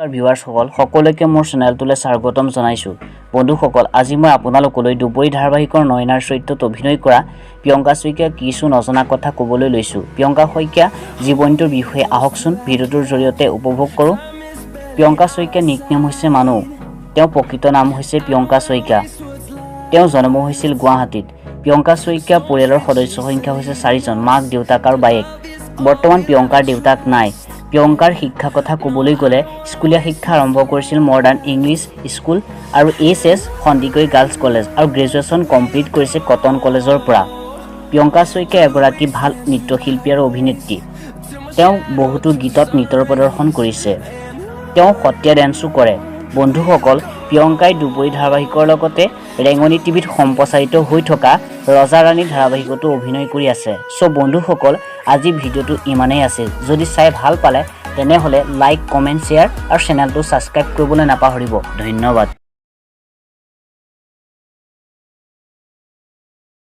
ভিউৱাৰ্ছসকল সকলোকে মোৰ চেনেলটোলৈ স্বাগতম জনাইছোঁ। বন্ধুসকল, আজি মই আপোনালোকলৈ দুবৰি ধাৰাবাহিকৰ নয়নাৰ চৰিত্ৰত অভিনয় কৰা প্ৰিয়ংকা শইকীয়াৰ কিছু নজনা কথা ক'বলৈ লৈছোঁ। প্ৰিয়ংকা শইকীয়া জীৱনটোৰ বিষয়ে আহকচোন ভিডিঅ'টোৰ জৰিয়তে উপভোগ কৰোঁ। প্ৰিয়ংকা শইকীয়াৰ নিকনেম হৈছে মানু। তেওঁৰ প্ৰকৃত নাম হৈছে প্ৰিয়ংকা শইকীয়া। তেওঁ জন্ম হৈছিল গুৱাহাটীত। প্ৰিয়ংকা শইকীয়াৰ পৰিয়ালৰ সদস্য সংখ্যা হৈছে 4জন, মাক, দেউতাক আৰু বায়েক। বৰ্তমান প্ৰিয়ংকাৰ দেউতাক নাই। প্ৰিয়ংকাৰ শিক্ষাৰ কথা ক'বলৈ গ'লে স্কুলীয়া শিক্ষা আৰম্ভ কৰিছিল মডাৰ্ণ ইংলিছ স্কুল আৰু HS সন্দিকৈ গাৰ্লছ কলেজ আৰু গ্ৰেজুৱেশ্যন কমপ্লিট কৰিছে কটন কলেজৰ পৰা। প্ৰিয়ংকা শইকীয়া এগৰাকী ভাল নৃত্যশিল্পী আৰু অভিনেত্ৰী। তেওঁ বহুতো গীতত নৃত্যৰ প্ৰদৰ্শন কৰিছে। তেওঁ সত্ৰীয়া ডেন্সো কৰে। বন্ধুসকল, প্ৰিয়ংকাই দুবৰি ধাৰাবাহিকৰ লগতে ৰেঙনি টিভিত সম্প্ৰচাৰিত হৈ থকা ৰজা ৰাণী ধাৰাবাহিকতো অভিনয় কৰি আছে। বন্ধুসকল, আজি ভিডিঅ'টো ইমানেই আছিল। যদি চাই ভাল পালে তেনেহ'লে লাইক, কমেণ্ট, শ্বেয়াৰ আৰু চেনেলটো ছাবস্ক্ৰাইব কৰিবলৈ নাপাহৰিব। ধন্যবাদ।